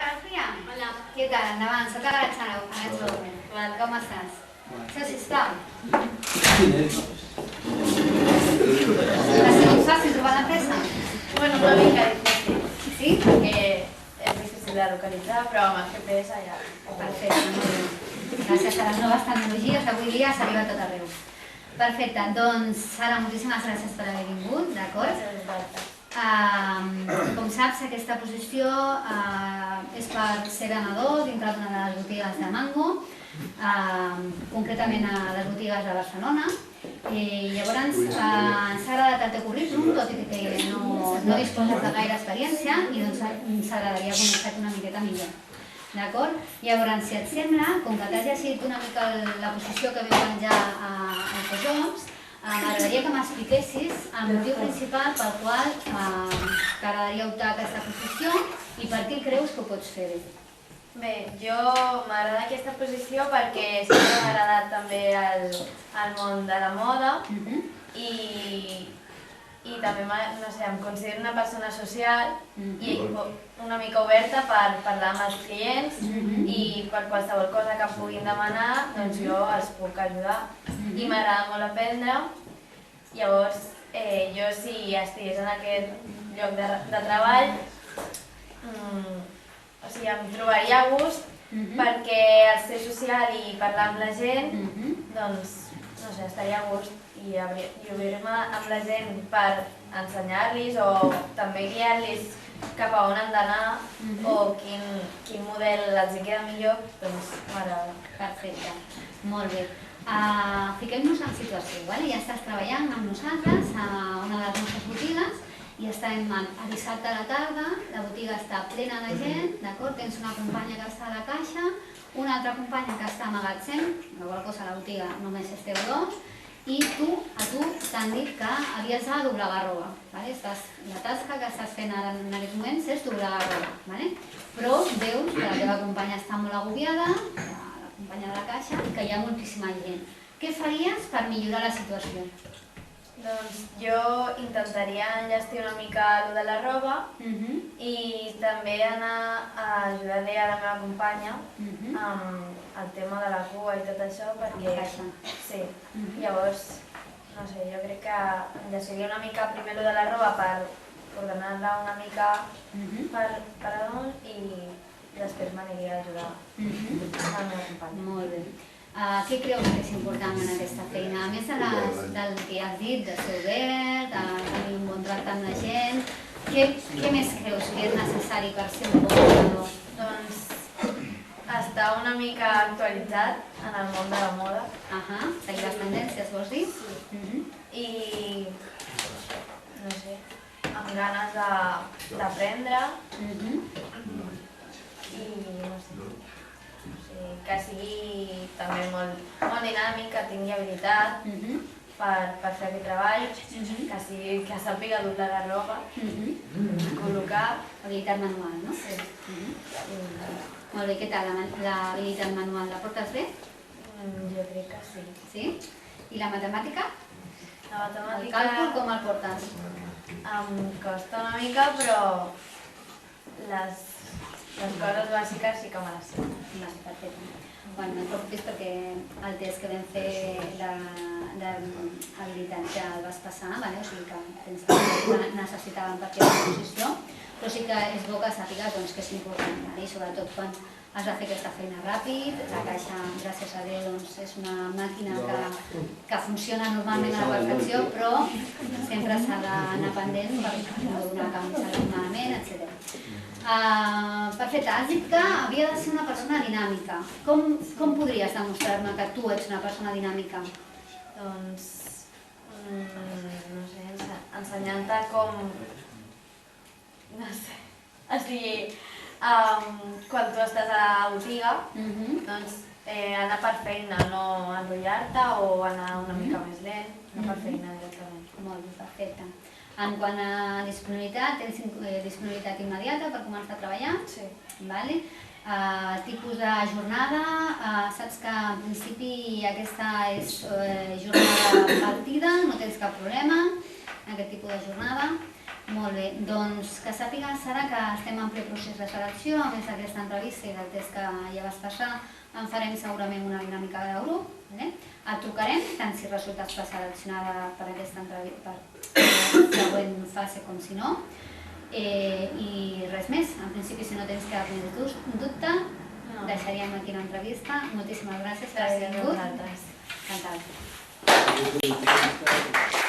García. Hola. Què tal? Endavant, soc Agatxo. Com estàs? Seu, sisplau. Ha sigut fàcil trobar l'empresa? Bueno, una mica difícil. Sí? Perquè és difícil de localitzar, però amb el GPS ja... Perfecte, molt bé. Gràcies a les noves tecnologies, avui dia s'arriba a tot arreu. Perfecte, doncs Sara, moltíssimes gràcies per haver vingut, d'acord? Gràcies a vosaltres. Com saps, aquesta posició és per ser venedor dintre d'una de les botigues de Mango, concretament a les botigues de Barcelona. Llavors, ens ha agradat el teu currículum, tot i que no disposes de gaire experiència, i doncs ens agradaria conèixer-te una miqueta millor. D'acord? Llavors, si et sembla, com que t'has llegit una mica la posició que vam penjar al Cojobs, m'agradaria que m'expliquessis el motiu principal pel qual t'agradaria optar a aquesta posició i per què creus que ho pots fer bé. Bé, jo m'agrada aquesta posició perquè sempre m'ha agradat també el món de la moda i també, no sé, em considero una persona social i una mica oberta per parlar amb els clients i per qualsevol cosa que em puguin demanar, doncs jo els puc ajudar. I m'agrada molt aprendre. Llavors, jo si estigués en aquest lloc de treball, em trobaria a gust perquè al ser social i parlar amb la gent, doncs, no sé, estaria a gust i obrir-me amb la gent per ensenyar-los o també guiar-los cap a on han d'anar o quin model els queda millor, doncs m'agrada. Perfecte, molt bé. Fiquem-nos en situació, ja estàs treballant amb nosaltres a una de les nostres botigues i estem a dissabte a la tarda, la botiga està plena de gent, d'acord? Tens una companya que està a la caixa, una altra companya que està a magatzem, la qual cosa a la botiga només esteu dos, i a tu t'han dit que havies de doblegar roba. La tasca que estàs fent ara en aquests moments és doblegar roba, però veus que la teva companya està molt agobiada, la companya de la caixa, i que hi ha moltíssima gent. Què faries per millorar la situació? Doncs jo intentaria enllestir una mica el de la roba i també anar a ajudar-li a la meva companya amb el tema de la cua i tot això perquè... Sí, llavors, no sé, jo crec que enllestiria una mica primer el de la roba per ordenar-la una mica per damunt i després m'aniria a ajudar a la meva companya. Molt bé. Què creus que és important en aquesta feina? A més del que has dit, de ser obert, de tenir un bon tracte amb la gent, què més creus que és necessari per ser un bon venedor? Doncs estar una mica actualitzat en el món de la moda. Seguir les tendències, vols dir? I, no sé, amb ganes d'aprendre i, no sé, que sigui també molt dinàmic, que tingui habilitat per fer aquest treball, que sàpiga doblar la roba, col·locar... Habilitat manual, no? Sí. Molt bé, què tal? L'habilitat manual la portes bé? Jo crec que sí. Sí? I la matemàtica? La matemàtica... El càlcul com el portes? Em costa una mica, però les coses bàsiques sí que me les sé. Perfecte. No et preocupis perquè el test que vam fer d'habilitat ja el vas passar, o sigui que tens que necessitàvem per fer la posició, però sí que és bo que sàpigues que és important, i sobretot quan has de fer aquesta feina ràpid. La caixa, gràcies a Déu, és una màquina que funciona normalment a la perfecció, però sempre s'ha d'anar pendent per no donar canvis malament, etc. Perfecte, has dit que havia de ser una persona dinàmica. Com podries demostrar-me que tu ets una persona dinàmica? Doncs, no sé, ensenyant-te com... No sé, o sigui, quan tu estàs a la botiga, doncs anar per feina, no enrotllar-te o anar una mica més lent, anar per feina directament. Molt bé, perfecte. En quant a disponibilitat, tens disponibilitat immediata per començar a treballar? Sí. Tipus de jornada, saps que en principi aquesta és jornada partida, no tens cap problema en aquest tipus de jornada. Molt bé, doncs que sàpigues, Sara, que estem en ple procés de selecció, a més d'aquesta entrevista i del test que ja vas passar, en farem segurament una dinàmica de grup. Et trucarem, tant si resultes preseleccionada per aquesta entrevista, per la següent fase com si no. I res més, en principi si no tens cap dubte, deixaríem aquí l'entrevista. Moltíssimes gràcies per haver vingut. Gràcies a vosaltres. Encantat.